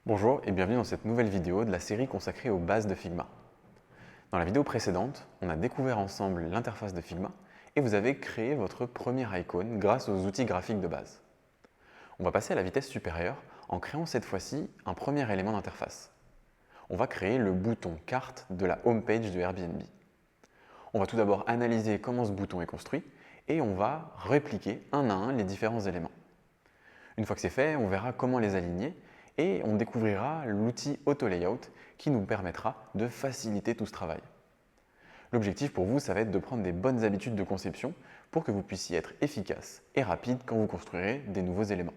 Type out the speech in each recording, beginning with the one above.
Bonjour et bienvenue dans cette nouvelle vidéo de la série consacrée aux bases de Figma. Dans la vidéo précédente, on a découvert ensemble l'interface de Figma et vous avez créé votre première icône grâce aux outils graphiques de base. On va passer à la vitesse supérieure en créant cette fois-ci un premier élément d'interface. On va créer le bouton carte de la home page de Airbnb. On va tout d'abord analyser comment ce bouton est construit et on va répliquer un à un les différents éléments. Une fois que c'est fait, on verra comment les aligner et on découvrira l'outil Auto Layout qui nous permettra de faciliter tout ce travail. L'objectif pour vous, ça va être de prendre des bonnes habitudes de conception pour que vous puissiez être efficace et rapide quand vous construirez des nouveaux éléments.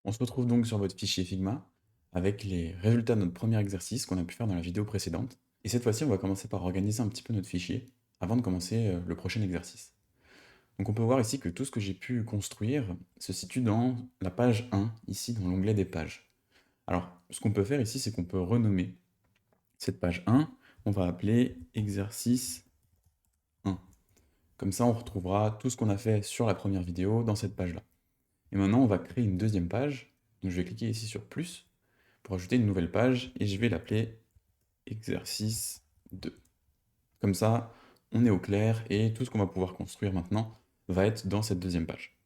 On se retrouve donc sur votre fichier Figma avec les résultats de notre premier exercice qu'on a pu faire dans la vidéo précédente. Et cette fois-ci, on va commencer par organiser un petit peu notre fichier avant de commencer le prochain exercice. Donc on peut voir ici que tout ce que j'ai pu construire se situe dans la page 1, ici dans l'onglet des pages. Alors, ce qu'on peut faire ici, c'est qu'on peut renommer cette page 1, on va appeler exercice 1. Comme ça, on retrouvera tout ce qu'on a fait sur la première vidéo dans cette page-là. Et maintenant, on va créer une deuxième page. Donc je vais cliquer ici sur plus pour ajouter une nouvelle page et je vais l'appeler exercice 2. Comme ça, on est au clair et tout ce qu'on va pouvoir construire maintenant va être dans cette deuxième page.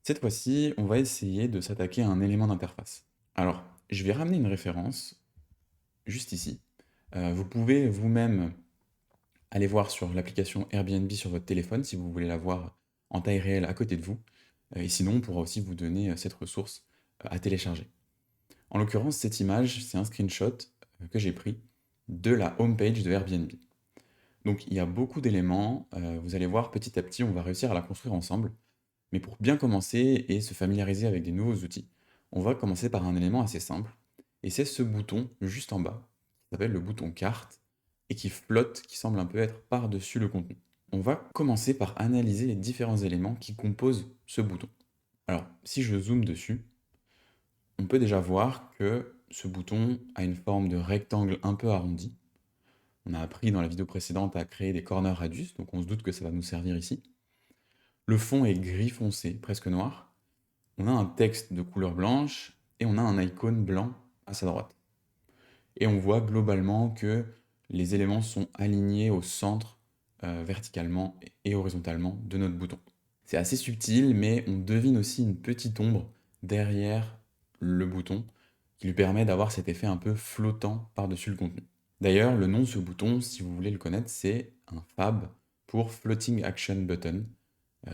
Cette fois-ci, on va essayer de s'attaquer à un élément d'interface. Alors, je vais ramener une référence juste ici. Vous pouvez vous-même aller voir sur l'application Airbnb sur votre téléphone si vous voulez la voir en taille réelle à côté de vous. Et sinon, on pourra aussi vous donner cette ressource à télécharger. En l'occurrence, cette image, c'est un screenshot que j'ai pris de la homepage de Airbnb. Donc il y a beaucoup d'éléments, vous allez voir petit à petit, on va réussir à la construire ensemble. Mais pour bien commencer et se familiariser avec des nouveaux outils, on va commencer par un élément assez simple. Et c'est ce bouton juste en bas, qui s'appelle le bouton carte, et qui flotte, qui semble un peu être par-dessus le contenu. On va commencer par analyser les différents éléments qui composent ce bouton. Alors, si je zoome dessus, on peut déjà voir que ce bouton a une forme de rectangle un peu arrondi. On a appris dans la vidéo précédente à créer des corner radius, donc on se doute que ça va nous servir ici. Le fond est gris foncé, presque noir. On a un texte de couleur blanche et on a un icône blanc à sa droite. Et on voit globalement que les éléments sont alignés au centre, verticalement et horizontalement de notre bouton. C'est assez subtil, mais on devine aussi une petite ombre derrière le bouton qui lui permet d'avoir cet effet un peu flottant par-dessus le contenu. D'ailleurs, le nom de ce bouton, si vous voulez le connaître, c'est un FAB pour Floating Action Button.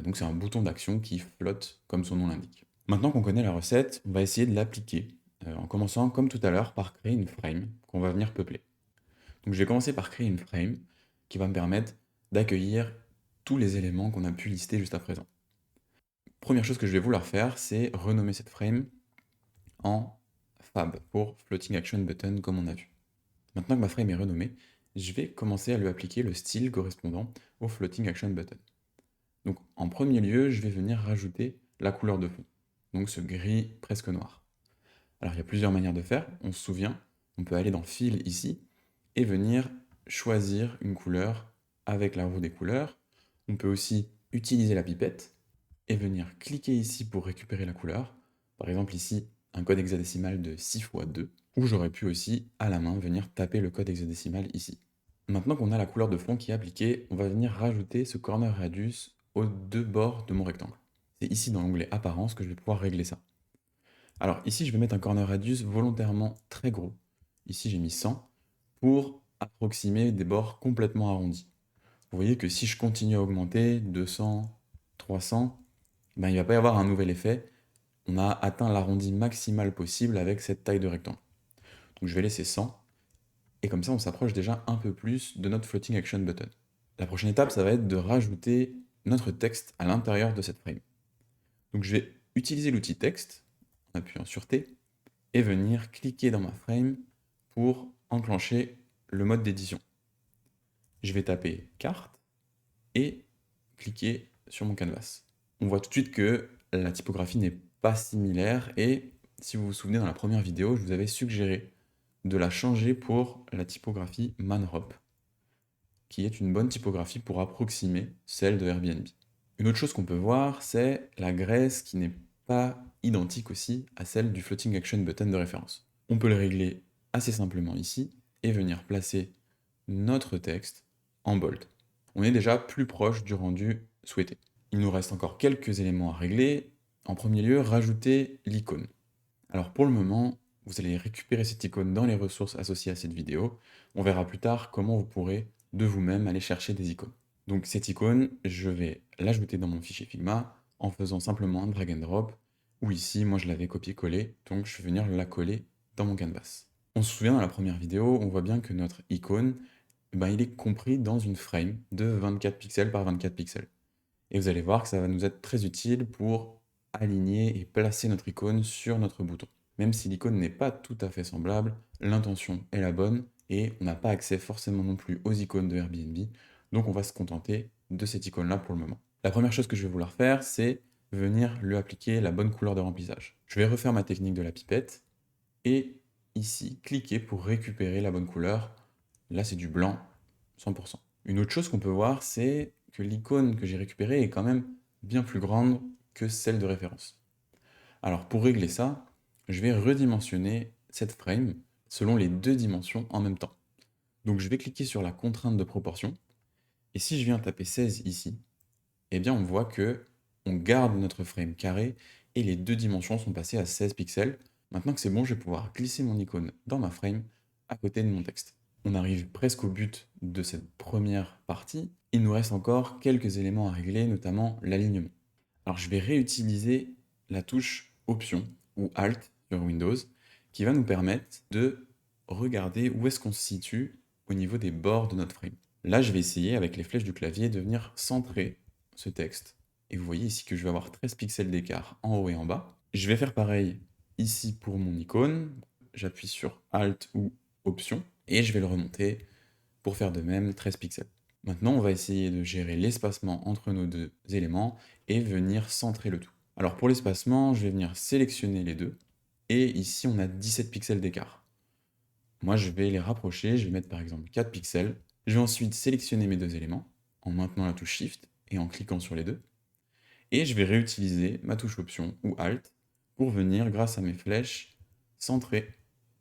Donc c'est un bouton d'action qui flotte comme son nom l'indique. Maintenant qu'on connaît la recette, on va essayer de l'appliquer en commençant comme tout à l'heure par créer une frame qu'on va venir peupler. Donc je vais commencer par créer une frame qui va me permettre d'accueillir tous les éléments qu'on a pu lister juste à présent. Première chose que je vais vouloir faire, c'est renommer cette frame en Fab pour Floating Action Button comme on a vu. Maintenant que ma frame est renommée, je vais commencer à lui appliquer le style correspondant au Floating Action Button. Donc en premier lieu, je vais venir rajouter la couleur de fond, donc ce gris presque noir. Alors il y a plusieurs manières de faire, on se souvient, on peut aller dans Fil ici et venir choisir une couleur avec la roue des couleurs. On peut aussi utiliser la pipette et venir cliquer ici pour récupérer la couleur. Par exemple ici, un code hexadécimal de 6 x 2, ou j'aurais pu aussi, à la main, venir taper le code hexadécimal ici. Maintenant qu'on a la couleur de fond qui est appliquée, on va venir rajouter ce corner radius aux deux bords de mon rectangle. C'est ici dans l'onglet Apparence que je vais pouvoir régler ça. Alors ici, je vais mettre un corner radius volontairement très gros. Ici, j'ai mis 100 pour approximer des bords complètement arrondis. Vous voyez que si je continue à augmenter, 200, 300, ben, il ne va pas y avoir un nouvel effet. On a atteint l'arrondi maximal possible avec cette taille de rectangle. Donc je vais laisser 100, et comme ça on s'approche déjà un peu plus de notre Floating Action Button. La prochaine étape, ça va être de rajouter notre texte à l'intérieur de cette frame. Donc je vais utiliser l'outil texte, en appuyant sur T, et venir cliquer dans ma frame pour enclencher le mode d'édition. Je vais taper carte et cliquer sur mon canvas. On voit tout de suite que la typographie n'est pas similaire et si vous vous souvenez dans la première vidéo, je vous avais suggéré de la changer pour la typographie Manrop, qui est une bonne typographie pour approximer celle de Airbnb. Une autre chose qu'on peut voir, c'est la graisse qui n'est pas identique aussi à celle du Floating Action Button de référence. On peut le régler assez simplement ici et venir placer notre texte en bold. On est déjà plus proche du rendu souhaité. Il nous reste encore quelques éléments à régler. En premier lieu, rajouter l'icône. Alors pour le moment, vous allez récupérer cette icône dans les ressources associées à cette vidéo. On verra plus tard comment vous pourrez de vous-même aller chercher des icônes. Donc cette icône, je vais l'ajouter dans mon fichier Figma en faisant simplement un drag and drop, ou ici, moi je l'avais copié-collé, donc je vais venir la coller dans mon canvas. On se souvient dans la première vidéo, on voit bien que notre icône, il est compris dans une frame de 24 pixels par 24 pixels. Et vous allez voir que ça va nous être très utile pour aligner et placer notre icône sur notre bouton. Même si l'icône n'est pas tout à fait semblable, l'intention est la bonne et on n'a pas accès forcément non plus aux icônes de Airbnb, donc on va se contenter de cette icône-là pour le moment. La première chose que je vais vouloir faire, c'est venir lui appliquer la bonne couleur de remplissage. Je vais refaire ma technique de la pipette et ici, cliquer pour récupérer la bonne couleur. Là, c'est du blanc, 100%. Une autre chose qu'on peut voir, c'est que l'icône que j'ai récupérée est quand même bien plus grande que celle de référence. Alors pour régler ça, je vais redimensionner cette frame selon les deux dimensions en même temps. Donc je vais cliquer sur la contrainte de proportion, et si je viens taper 16 ici, eh bien on voit que on garde notre frame carré et les deux dimensions sont passées à 16 pixels. Maintenant que c'est bon, je vais pouvoir glisser mon icône dans ma frame à côté de mon texte. On arrive presque au but de cette première partie. Il nous reste encore quelques éléments à régler, notamment l'alignement. Alors je vais réutiliser la touche Option ou Alt sur Windows qui va nous permettre de regarder où est-ce qu'on se situe au niveau des bords de notre frame. Là, je vais essayer avec les flèches du clavier de venir centrer ce texte. Et vous voyez ici que je vais avoir 13 pixels d'écart en haut et en bas. Je vais faire pareil ici pour mon icône. J'appuie sur Alt ou Option et je vais le remonter pour faire de même 13 pixels. Maintenant, on va essayer de gérer l'espacement entre nos deux éléments et venir centrer le tout. Alors pour l'espacement, je vais venir sélectionner les deux et ici on a 17 pixels d'écart. Moi, je vais les rapprocher, je vais mettre par exemple 4 pixels. Je vais ensuite sélectionner mes deux éléments en maintenant la touche Shift et en cliquant sur les deux. Et je vais réutiliser ma touche Option ou Alt pour venir, grâce à mes flèches, centrer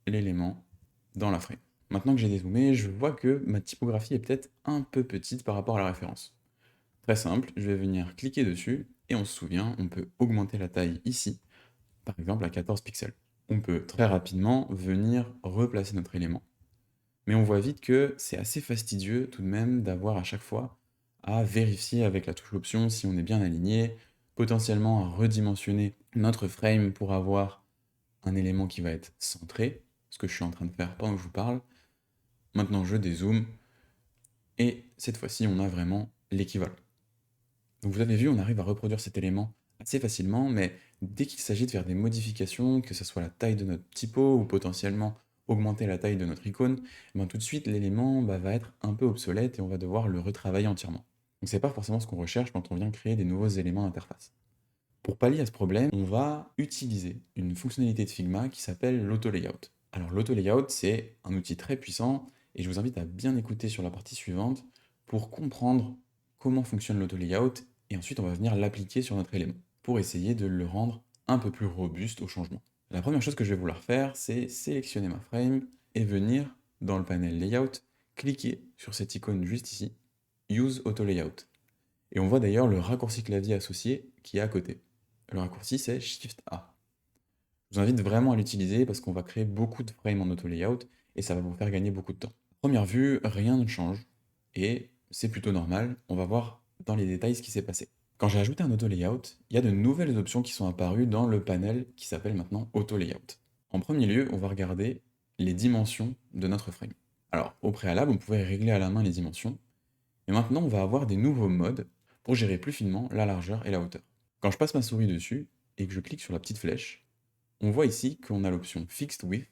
l'élément dans la frame. Maintenant que j'ai dézoomé, je vois que ma typographie est peut-être un peu petite par rapport à la référence. Très simple, je vais venir cliquer dessus et on se souvient, on peut augmenter la taille ici, par exemple à 14 pixels. On peut très rapidement venir replacer notre élément. Mais on voit vite que c'est assez fastidieux tout de même d'avoir à chaque fois à vérifier avec la touche option si on est bien aligné, potentiellement à redimensionner notre frame pour avoir un élément qui va être centré, ce que je suis en train de faire pendant que je vous parle. Maintenant je dézoome, et cette fois-ci on a vraiment l'équivalent. Donc vous avez vu, on arrive à reproduire cet élément assez facilement, mais dès qu'il s'agit de faire des modifications, que ce soit la taille de notre typo ou potentiellement augmenter la taille de notre icône, tout de suite l'élément va être un peu obsolète et on va devoir le retravailler entièrement. Donc c'est pas forcément ce qu'on recherche quand on vient créer des nouveaux éléments d'interface. Pour pallier à ce problème, on va utiliser une fonctionnalité de Figma qui s'appelle l'auto-layout. Alors l'auto-layout, c'est un outil très puissant et je vous invite à bien écouter sur la partie suivante pour comprendre comment fonctionne l'auto-layout et ensuite on va venir l'appliquer sur notre élément pour essayer de le rendre un peu plus robuste au changement. La première chose que je vais vouloir faire, c'est sélectionner ma frame et venir dans le panel Layout, cliquer sur cette icône juste ici, Use Auto Layout. Et on voit d'ailleurs le raccourci clavier associé qui est à côté. Le raccourci, c'est Shift A. Je vous invite vraiment à l'utiliser parce qu'on va créer beaucoup de frames en auto layout et ça va vous faire gagner beaucoup de temps. À première vue, rien ne change et c'est plutôt normal. On va voir dans les détails ce qui s'est passé. Quand j'ai ajouté un auto layout, il y a de nouvelles options qui sont apparues dans le panel qui s'appelle maintenant auto layout. En premier lieu, on va regarder les dimensions de notre frame. Alors, au préalable, on pouvait régler à la main les dimensions, mais maintenant on va avoir des nouveaux modes pour gérer plus finement la largeur et la hauteur. Quand je passe ma souris dessus et que je clique sur la petite flèche, on voit ici qu'on a l'option Fixed Width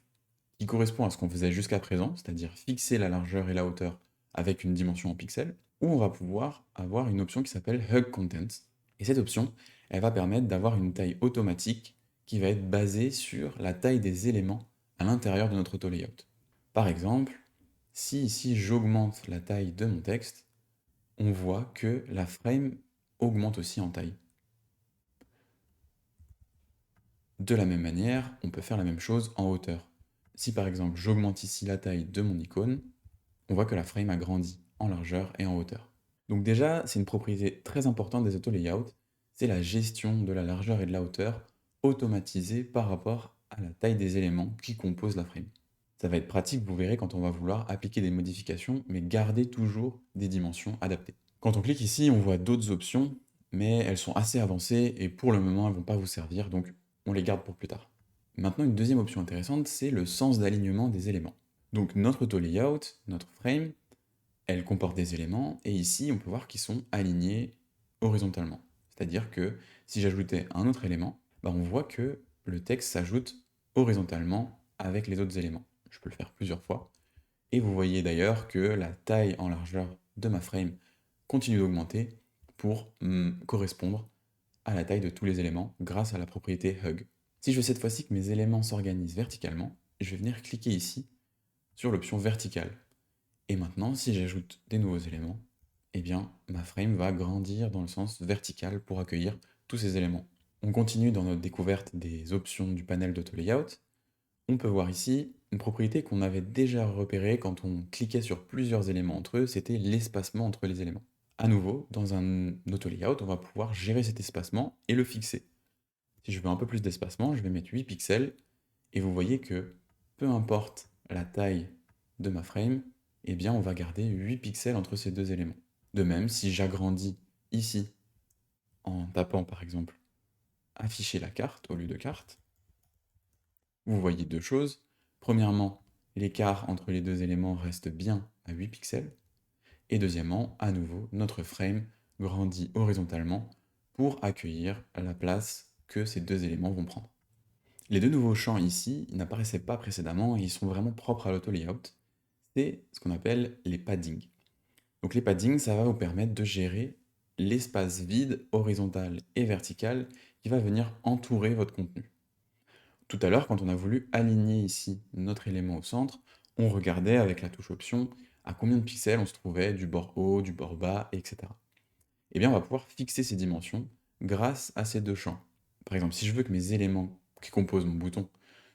qui correspond à ce qu'on faisait jusqu'à présent, c'est-à-dire fixer la largeur et la hauteur avec une dimension en pixels, ou on va pouvoir avoir une option qui s'appelle Hug Contents. Et cette option, elle va permettre d'avoir une taille automatique qui va être basée sur la taille des éléments à l'intérieur de notre auto layout. Par exemple, si ici j'augmente la taille de mon texte, on voit que la frame augmente aussi en taille. De la même manière, on peut faire la même chose en hauteur. si par exemple j'augmente ici la taille de mon icône, on voit que la frame a grandi en largeur et en hauteur. Donc déjà, c'est une propriété très importante des auto-layouts, c'est la gestion de la largeur et de la hauteur automatisée par rapport à la taille des éléments qui composent la frame. Ça va être pratique, vous verrez, quand on va vouloir appliquer des modifications, mais garder toujours des dimensions adaptées. Quand on clique ici, on voit d'autres options, mais elles sont assez avancées et pour le moment, elles ne vont pas vous servir, donc on les garde pour plus tard. Maintenant, une deuxième option intéressante, c'est le sens d'alignement des éléments. Donc notre auto-layout, notre frame, elle comporte des éléments, et ici, on peut voir qu'ils sont alignés horizontalement. C'est-à-dire que si j'ajoutais un autre élément, on voit que le texte s'ajoute horizontalement avec les autres éléments. Je peux le faire plusieurs fois. Et vous voyez d'ailleurs que la taille en largeur de ma frame continue d'augmenter pour correspondre à la taille de tous les éléments grâce à la propriété Hug. Si je veux cette fois-ci que mes éléments s'organisent verticalement, je vais venir cliquer ici sur l'option verticale. Et maintenant, si j'ajoute des nouveaux éléments, eh bien, ma frame va grandir dans le sens vertical pour accueillir tous ces éléments. On continue dans notre découverte des options du panel d'AutoLayout. On peut voir ici une propriété qu'on avait déjà repérée quand on cliquait sur plusieurs éléments entre eux, c'était l'espacement entre les éléments. À nouveau, dans un AutoLayout, on va pouvoir gérer cet espacement et le fixer. Si je veux un peu plus d'espacement, je vais mettre 8 pixels, et vous voyez que peu importe la taille de ma frame, eh bien on va garder 8 pixels entre ces deux éléments. De même, si j'agrandis ici, en tapant par exemple afficher la carte au lieu de carte, vous voyez deux choses. Premièrement, l'écart entre les deux éléments reste bien à 8 pixels. Et deuxièmement, à nouveau, notre frame grandit horizontalement pour accueillir la place que ces deux éléments vont prendre. Les deux nouveaux champs ici, ils n'apparaissaient pas précédemment et ils sont vraiment propres à l'auto-layout. C'est ce qu'on appelle les paddings. Donc les paddings, ça va vous permettre de gérer l'espace vide horizontal et vertical qui va venir entourer votre contenu. Tout à l'heure, quand on a voulu aligner ici notre élément au centre, on regardait avec la touche option à combien de pixels on se trouvait du bord haut, du bord bas, etc. Eh bien, on va pouvoir fixer ces dimensions grâce à ces deux champs. Par exemple, si je veux que mes éléments qui composent mon bouton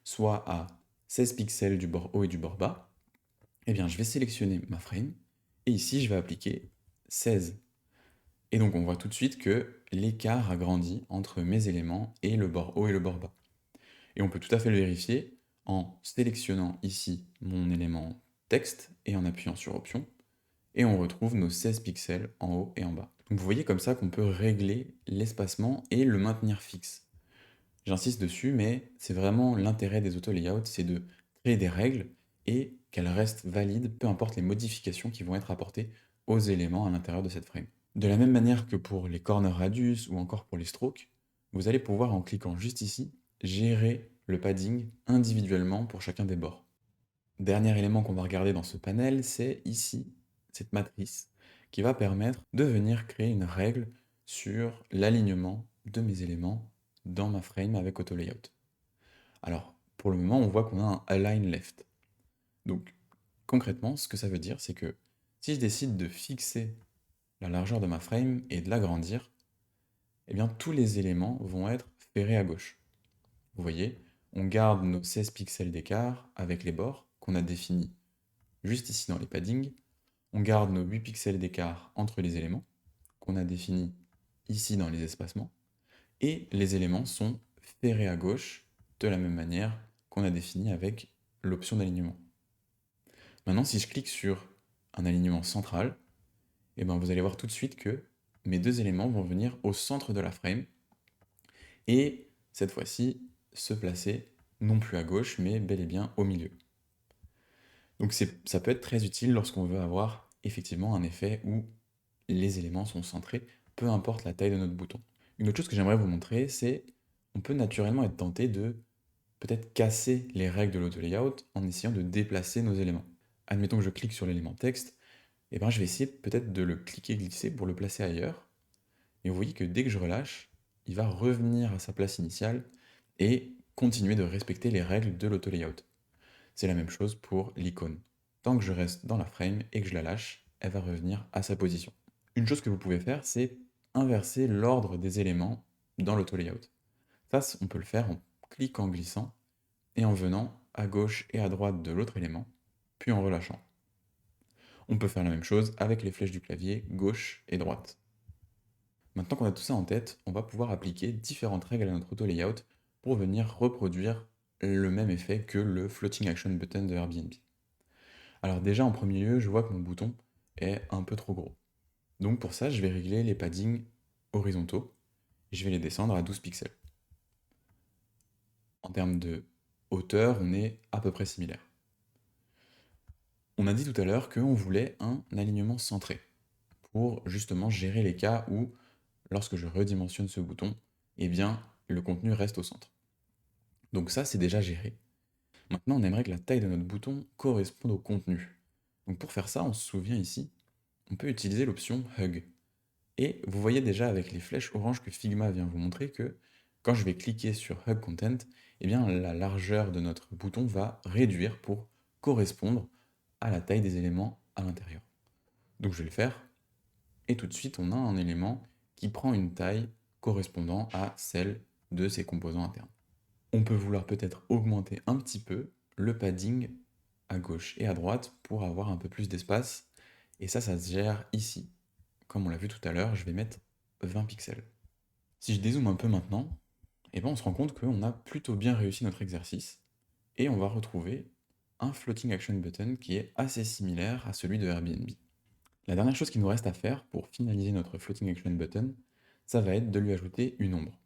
soient à 16 pixels du bord haut et du bord bas, eh bien, je vais sélectionner ma frame, et ici, je vais appliquer 16. Et donc, on voit tout de suite que l'écart a grandi entre mes éléments et le bord haut et le bord bas. Et on peut tout à fait le vérifier en sélectionnant ici mon élément texte et en appuyant sur Option, et on retrouve nos 16 pixels en haut et en bas. Donc vous voyez comme ça qu'on peut régler l'espacement et le maintenir fixe. J'insiste dessus, mais c'est vraiment l'intérêt des auto-layouts, c'est de créer des règles et qu'elles restent valides, peu importe les modifications qui vont être apportées aux éléments à l'intérieur de cette frame. De la même manière que pour les corner radius ou encore pour les strokes, vous allez pouvoir, en cliquant juste ici, gérer le padding individuellement pour chacun des bords. Dernier élément qu'on va regarder dans ce panel, c'est ici, cette matrice, qui va permettre de venir créer une règle sur l'alignement de mes éléments dans ma frame avec AutoLayout. Alors, pour le moment, on voit qu'on a un Align Left. Donc, concrètement, ce que ça veut dire, c'est que si je décide de fixer la largeur de ma frame et de l'agrandir, eh bien, tous les éléments vont être ferrés à gauche. Vous voyez, on garde nos 16 pixels d'écart avec les bords qu'on a définis juste ici dans les paddings. On garde nos 8 pixels d'écart entre les éléments qu'on a définis ici dans les espacements. Et les éléments sont ferrés à gauche de la même manière qu'on a défini avec l'option d'alignement. Maintenant, si je clique sur un alignement central, vous allez voir tout de suite que mes deux éléments vont venir au centre de la frame et cette fois-ci se placer non plus à gauche mais bel et bien au milieu. Donc ça peut être très utile lorsqu'on veut avoir effectivement un effet où les éléments sont centrés, peu importe la taille de notre bouton. Une autre chose que j'aimerais vous montrer, c'est on peut naturellement être tenté de peut-être casser les règles de l'auto-layout en essayant de déplacer nos éléments. Admettons que je clique sur l'élément texte, je vais essayer peut-être de le cliquer-glisser pour le placer ailleurs. Et vous voyez que dès que je relâche, il va revenir à sa place initiale et continuer de respecter les règles de l'auto-layout. C'est la même chose pour l'icône. Tant que je reste dans la frame et que je la lâche, elle va revenir à sa position. Une chose que vous pouvez faire, c'est inverser l'ordre des éléments dans l'auto-layout. Ça, on peut le faire en cliquant, glissant, et en venant à gauche et à droite de l'autre élément, puis en relâchant. On peut faire la même chose avec les flèches du clavier gauche et droite. Maintenant qu'on a tout ça en tête, on va pouvoir appliquer différentes règles à notre auto-layout pour venir reproduire le même effet que le Floating Action Button de Airbnb. Alors déjà en premier lieu, je vois que mon bouton est un peu trop gros. Donc pour ça, je vais régler les paddings horizontaux. Je vais les descendre à 12 pixels. En termes de hauteur, on est à peu près similaire. On a dit tout à l'heure qu'on voulait un alignement centré pour justement gérer les cas où, lorsque je redimensionne ce bouton, eh bien, le contenu reste au centre. Donc ça, c'est déjà géré. Maintenant, on aimerait que la taille de notre bouton corresponde au contenu. Donc pour faire ça, on se souvient ici, on peut utiliser l'option Hug. Et vous voyez déjà avec les flèches oranges que Figma vient vous montrer que quand je vais cliquer sur Hug Content, eh bien la largeur de notre bouton va réduire pour correspondre à la taille des éléments à l'intérieur. Donc je vais le faire, et tout de suite on a un élément qui prend une taille correspondant à celle de ses composants internes. On peut vouloir peut-être augmenter un petit peu le padding à gauche et à droite pour avoir un peu plus d'espace, et ça se gère ici. Comme on l'a vu tout à l'heure, je vais mettre 20 pixels. Si je dézoome un peu maintenant, eh ben on se rend compte qu'on a plutôt bien réussi notre exercice, et on va retrouver un Floating Action Button qui est assez similaire à celui de Airbnb. La dernière chose qu'il nous reste à faire pour finaliser notre Floating Action Button, ça va être de lui ajouter une ombre.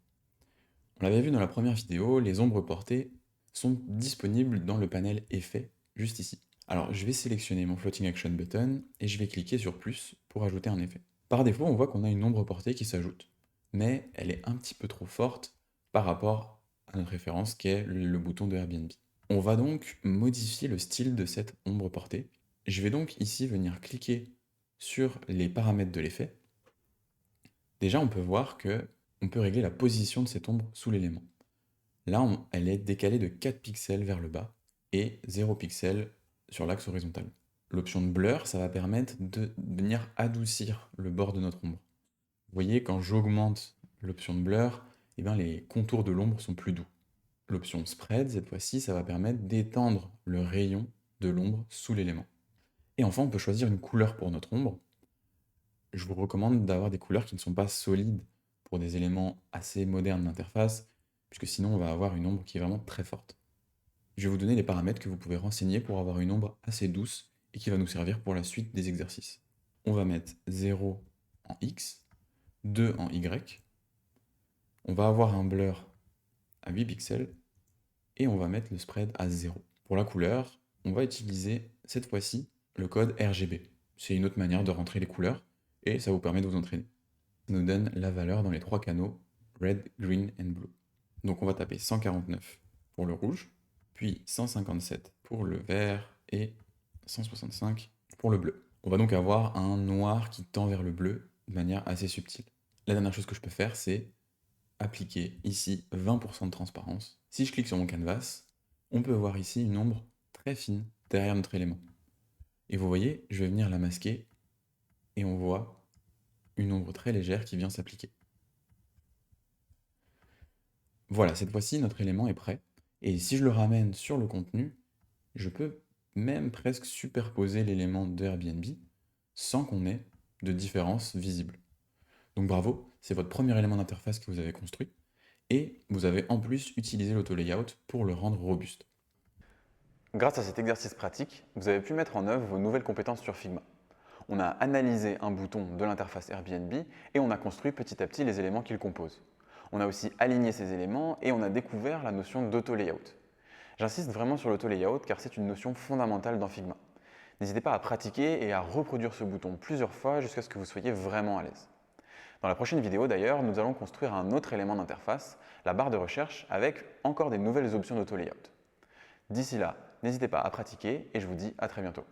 On l'avait vu dans la première vidéo, les ombres portées sont disponibles dans le panel Effets, juste ici. Alors je vais sélectionner mon Floating Action Button et je vais cliquer sur plus pour ajouter un effet. Par défaut, on voit qu'on a une ombre portée qui s'ajoute, mais elle est un petit peu trop forte par rapport à notre référence qui est le bouton de Airbnb. On va donc modifier le style de cette ombre portée. Je vais donc ici venir cliquer sur les paramètres de l'effet. Déjà, on peut voir que on peut régler la position de cette ombre sous l'élément. Là, elle est décalée de 4 pixels vers le bas et 0 pixels sur l'axe horizontal. L'option de blur, ça va permettre de venir adoucir le bord de notre ombre. Vous voyez, quand j'augmente l'option de blur, eh bien, les contours de l'ombre sont plus doux. L'option spread, cette fois-ci, ça va permettre d'étendre le rayon de l'ombre sous l'élément. Et enfin, on peut choisir une couleur pour notre ombre. Je vous recommande d'avoir des couleurs qui ne sont pas solides pour des éléments assez modernes d'interface, puisque sinon on va avoir une ombre qui est vraiment très forte. Je vais vous donner les paramètres que vous pouvez renseigner pour avoir une ombre assez douce et qui va nous servir pour la suite des exercices. On va mettre 0 en X, 2 en Y, on va avoir un blur à 8 pixels et on va mettre le spread à 0. Pour la couleur, on va utiliser cette fois-ci le code RGB. C'est une autre manière de rentrer les couleurs et ça vous permet de vous entraîner. Ça nous donne la valeur dans les 3 canaux Red, Green and Blue. Donc on va taper 149 pour le rouge, puis 157 pour le vert et 165 pour le bleu. On va donc avoir un noir qui tend vers le bleu de manière assez subtile. La dernière chose que je peux faire, c'est appliquer ici 20% de transparence. Si je clique sur mon canvas, on peut voir ici une ombre très fine derrière notre élément. Et vous voyez, je vais venir la masquer et on voit une ombre très légère qui vient s'appliquer. Voilà, cette fois-ci, notre élément est prêt. Et si je le ramène sur le contenu, je peux même presque superposer l'élément de Airbnb sans qu'on ait de différence visible. Donc bravo, c'est votre premier élément d'interface que vous avez construit. Et vous avez en plus utilisé l'auto-layout pour le rendre robuste. Grâce à cet exercice pratique, vous avez pu mettre en œuvre vos nouvelles compétences sur Figma. On a analysé un bouton de l'interface Airbnb et on a construit petit à petit les éléments qu'il compose. On a aussi aligné ces éléments et on a découvert la notion d'auto-layout. J'insiste vraiment sur l'auto-layout car c'est une notion fondamentale dans Figma. N'hésitez pas à pratiquer et à reproduire ce bouton plusieurs fois jusqu'à ce que vous soyez vraiment à l'aise. Dans la prochaine vidéo d'ailleurs, nous allons construire un autre élément d'interface, la barre de recherche, avec encore des nouvelles options d'auto-layout. D'ici là, n'hésitez pas à pratiquer et je vous dis à très bientôt.